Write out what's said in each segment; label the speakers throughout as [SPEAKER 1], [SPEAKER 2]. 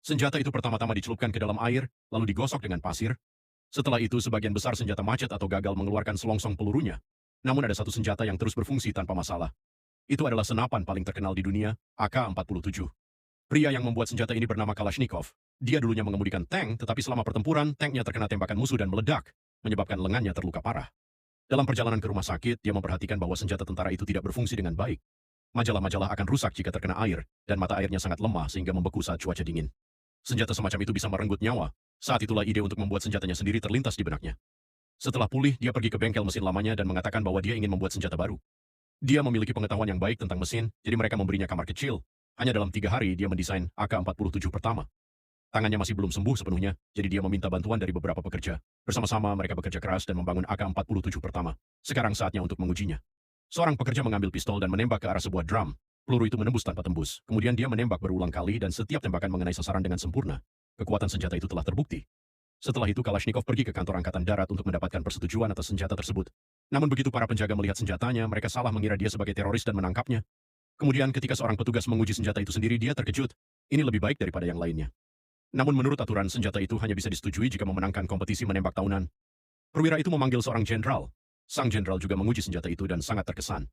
[SPEAKER 1] Senjata itu pertama-tama dicelupkan ke dalam air, lalu digosok dengan pasir. Setelah itu, sebagian besar senjata macet atau gagal mengeluarkan selongsong pelurunya. Namun ada satu senjata yang terus berfungsi tanpa masalah. Itu adalah senapan paling terkenal di dunia, AK-47. Pria yang membuat senjata ini bernama Kalashnikov. Dia dulunya mengemudikan tank, tetapi selama pertempuran, tanknya terkena tembakan musuh dan meledak, menyebabkan lengannya terluka parah. Dalam perjalanan ke rumah sakit, dia memperhatikan bahwa senjata tentara itu tidak berfungsi dengan baik. Majalah-majalah akan rusak jika terkena air, dan mata airnya sangat lemah sehingga membeku saat cuaca dingin. Senjata semacam itu bisa merenggut nyawa. Saat itulah ide untuk membuat senjatanya sendiri terlintas di benaknya. Setelah pulih, dia pergi ke bengkel mesin lamanya dan mengatakan bahwa dia ingin membuat senjata baru. Dia memiliki pengetahuan yang baik tentang mesin, jadi mereka memberinya kamar kecil. Hanya dalam 3 hari, dia mendesain AK-47 pertama. Tangannya masih belum sembuh sepenuhnya, jadi dia meminta bantuan dari beberapa pekerja. Bersama-sama, mereka bekerja keras dan membangun AK-47 pertama. Sekarang saatnya untuk mengujinya. Seorang pekerja mengambil pistol dan menembak ke arah sebuah drum. Peluru itu menembus tanpa tembus. Kemudian dia menembak berulang kali dan setiap tembakan mengenai sasaran dengan sempurna. Kekuatan senjata itu telah terbukti. Setelah itu Kalashnikov pergi ke kantor Angkatan Darat untuk mendapatkan persetujuan atas senjata tersebut. Namun begitu para penjaga melihat senjatanya, mereka salah mengira dia sebagai teroris dan menangkapnya. Kemudian ketika seorang petugas menguji senjata itu sendiri, dia terkejut. Ini lebih baik daripada yang lainnya. Namun menurut aturan, senjata itu hanya bisa disetujui jika memenangkan kompetisi menembak tahunan. Perwira itu memanggil seorang jenderal. Sang jenderal juga menguji senjata itu dan sangat terkesan.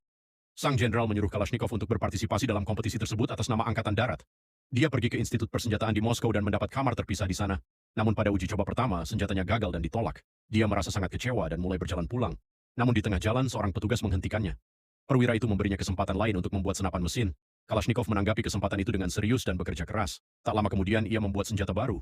[SPEAKER 1] Sang jenderal menyuruh Kalashnikov untuk berpartisipasi dalam kompetisi tersebut atas nama Angkatan Darat. Dia pergi ke Institut Persenjataan di Moskow dan mendapat kamar terpisah di sana. Namun pada uji coba pertama, senjatanya gagal dan ditolak. Dia merasa sangat kecewa dan mulai berjalan pulang. Namun di tengah jalan, seorang petugas menghentikannya. Perwira itu memberinya kesempatan lain untuk membuat senapan mesin. Kalashnikov menanggapi kesempatan itu dengan serius dan bekerja keras. Tak lama kemudian, ia membuat senjata baru.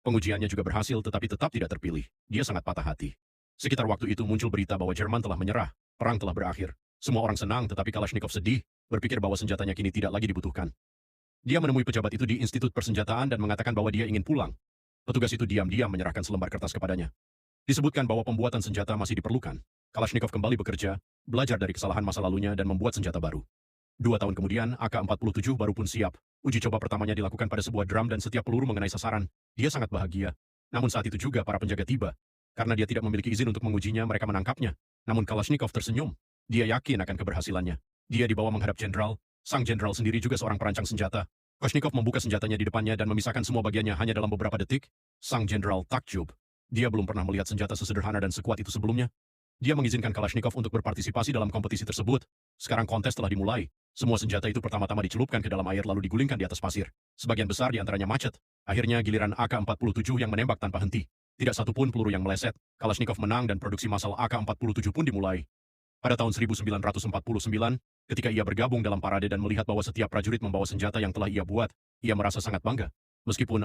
[SPEAKER 1] Pengujiannya juga berhasil, tetapi tetap tidak terpilih. Dia sangat patah hati. Sekitar waktu itu muncul berita bahwa Jerman telah menyerah. Perang telah berakhir. Semua orang senang, tetapi Kalashnikov sedih, berpikir bahwa senjatanya kini tidak lagi dibutuhkan. Dia menemui pejabat itu di Institut Persenjataan dan mengatakan bahwa dia ingin pulang. Petugas itu diam-diam menyerahkan selembar kertas kepadanya. Disebutkan bahwa pembuatan senjata masih diperlukan. Kalashnikov kembali bekerja, belajar dari kesalahan masa lalunya dan membuat senjata baru. 2 tahun kemudian, AK-47 baru pun siap. Uji coba pertamanya dilakukan pada sebuah drum dan setiap peluru mengenai sasaran. Dia sangat bahagia. Namun saat itu juga para penjaga tiba. Karena dia tidak memiliki izin untuk mengujinya, mereka menangkapnya. Namun Kalashnikov tersenyum. Dia yakin akan keberhasilannya. Dia dibawa menghadap jenderal. Sang jenderal sendiri juga seorang perancang senjata. Kalashnikov membuka senjatanya di depannya dan memisahkan semua bagiannya hanya dalam beberapa detik. Sang jenderal takjub. Dia belum pernah melihat senjata sesederhana dan sekuat itu sebelumnya. Dia mengizinkan Kalashnikov untuk berpartisipasi dalam kompetisi tersebut. Sekarang kontes telah dimulai. Semua senjata itu pertama-tama dicelupkan ke dalam air lalu digulingkan di atas pasir. Sebagian besar di antaranya macet. Akhirnya giliran AK-47 yang menembak tanpa henti. Tidak satu pun peluru yang meleset. Kalashnikov menang dan produksi massal AK-47 pun dimulai. Pada tahun 1949, ketika ia bergabung dalam parade dan melihat bahwa setiap prajurit membawa senjata yang telah ia buat, ia merasa sangat bangga. Meskipun